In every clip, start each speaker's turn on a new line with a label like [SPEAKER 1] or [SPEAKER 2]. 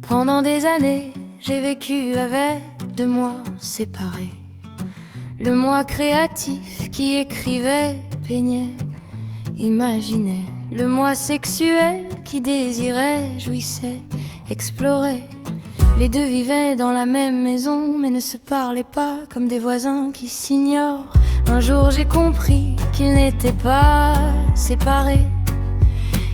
[SPEAKER 1] Pendant des années, j'ai vécu avec deux moi séparés. Le moi créatif qui écrivait, peignait, imaginait. Le moi sexuel qui désirait, jouissait, explorait. Les deux vivaient dans la même maison mais ne se parlaient pas comme des voisins qui s'ignorent. Un jour j'ai compris qu'ils n'étaient pas séparés,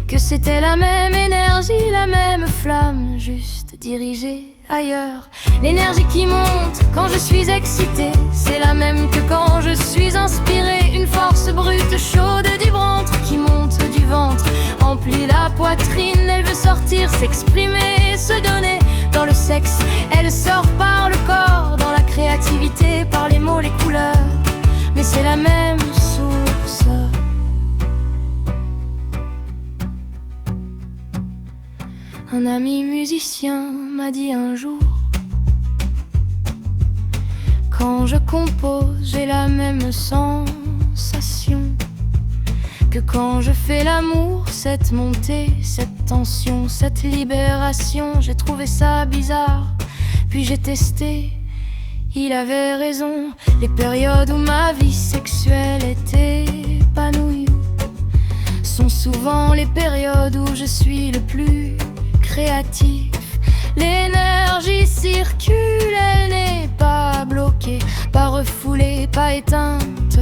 [SPEAKER 1] que c'était la même énergie, la même flamme, juste dirigée ailleurs. L'énergie qui monte quand je suis excitée, c'est la même que quand je suis inspirée. Une force brute, chaude du ventre, qui monte du ventre, emplit la poitrine. Elle veut sortir, s'exprimer, se donner. Dans le sexe, elle sort par le corps, dans la créativité, par les mots, les couleurs. Mais c'est la même source. Un ami musicien m'a dit un jour: quand je compose, j'ai la même sensation que quand je fais l'amour. Cette montée, cette tension, cette libération, j'ai trouvé ça bizarre, puis j'ai testé. Il avait raison. Les périodes où ma vie sexuelle est épanouie sont souvent les périodes où je suis le plus créatif. L'énergie circule, elle n'est pas bloquée, pas refoulée, pas éteinte,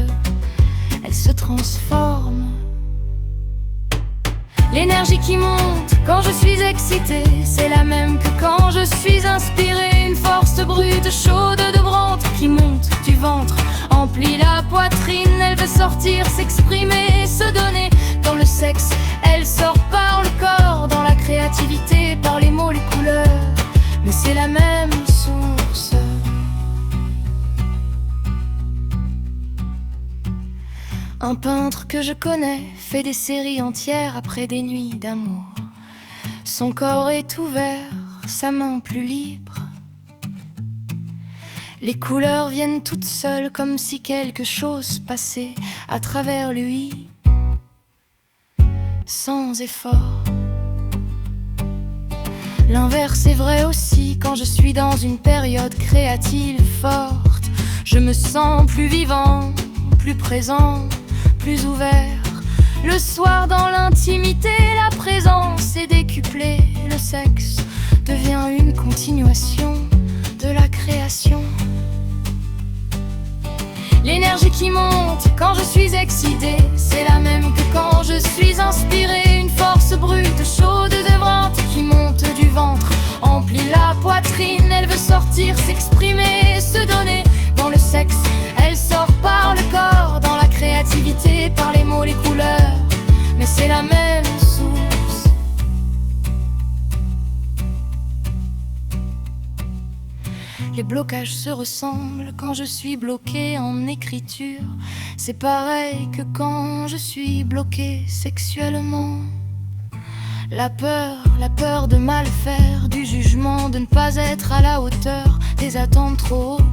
[SPEAKER 1] elle se transforme. L'énergie qui monte quand je suis excitée, c'est la même que quand je suis inspirée. Une force brute, chaude de ventre, qui monte du ventre, emplit la poitrine. Elle veut sortir, s'exprimer, se donner. Dans le sexe, elle sort par le corps, dans la créativité, par les mots, les couleurs. Mais c'est la même source. Un peintre que je connais fait des séries entières après des nuits d'amour. Son corps est ouvert, sa main plus libre. Les couleurs viennent toutes seules, comme si quelque chose passait à travers lui, sans effort. L'inverse est vrai aussi quand je suis dans une période créative forte. Je me sens plus vivant, plus présent, plus ouvert. Le soir dans l'intimité, la présence est décuplée. Le sexe devient une continuation de la création. L'énergie qui monte quand je suis excitée, c'est la même que quand je suis inspirée. Une force brute, chaude de ventre, qui monte du ventre, emplit la poitrine. Elle veut sortir, s'exprimer, se donner. Dans le sexe, elle sort par le corps, dans la créativité, par les mots, les couleurs. Mais c'est la même source. Les blocages se ressemblent quand je suis bloquée en écriture. C'est pareil que quand je suis bloquée sexuellement. La peur de mal faire, du jugement, de ne pas être à la hauteur, des attentes trop hautes.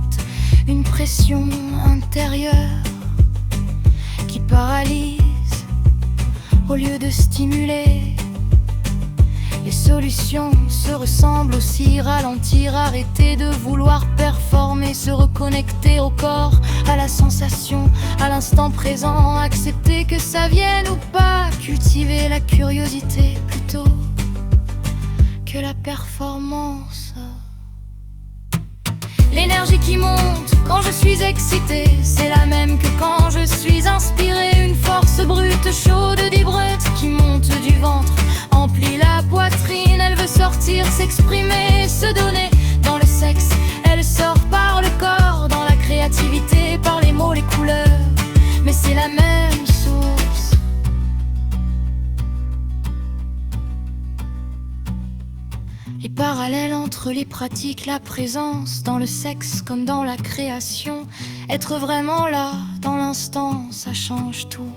[SPEAKER 1] Une pression intérieure qui paralyse au lieu de stimuler. Les solutions se ressemblent aussi: ralentir, arrêter de vouloir performer, se reconnecter au corps, à la sensation, à l'instant présent, accepter que ça vienne ou pas, cultiver la curiosité plutôt que la performance. L'énergie qui monte quand je suis excitée, c'est la même que quand je suis inspirée. Une force brute, chaude du brut, qui monte du ventre, emplit la poitrine. Elle veut sortir, s'exprimer, se donner. Dans le sexe, elle sort par le corps, dans la créativité, par les mots, les couleurs. Mais c'est la même source. Les parallèles entre les pratiques, la présence dans le sexe comme dans la création. Être vraiment là, dans l'instant, ça change tout.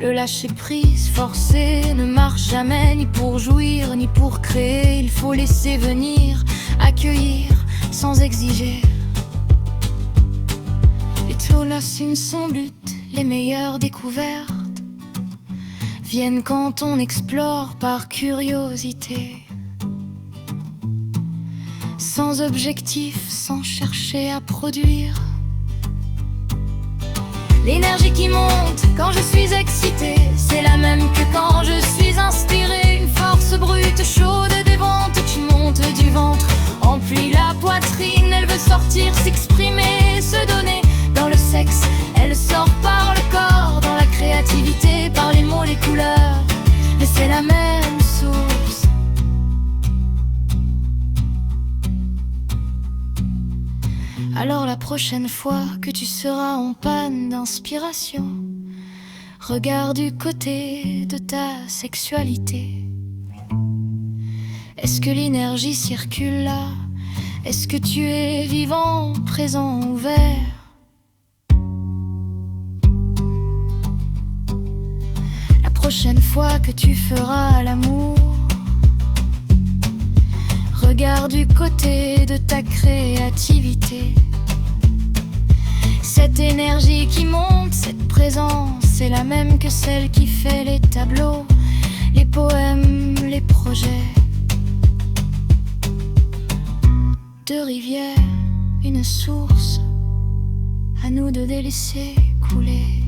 [SPEAKER 1] Le lâcher-prise forcé ne marche jamais, ni pour jouir, ni pour créer. Il faut laisser venir, accueillir, sans exiger. Les tournassines sans but, les meilleures découvertes viennent quand on explore par curiosité. sans objectif, sans chercher à produire. L'énergie qui monte quand je suis excitée, c'est la même que quand je suis inspirée. Une force brute, chaude, des ventes qui monte du ventre, emplit la poitrine. Elle veut sortir, s'exprimer, se donner. Dans le sexe, elle sort par le corps, dans la créativité, par les mots, les couleurs. Mais c'est la même source. Alors la prochaine fois que tu seras en panne d'inspiration, regarde du côté de ta sexualité. Est-ce que l'énergie circule là? Est-ce que tu es vivant, présent, ouvert? La prochaine fois que tu feras l'amour, regarde du côté de ta créativité. Cette énergie qui monte, cette présence, c'est la même que celle qui fait les tableaux, les poèmes, les projets. Deux rivières, une source, à nous de délaisser couler.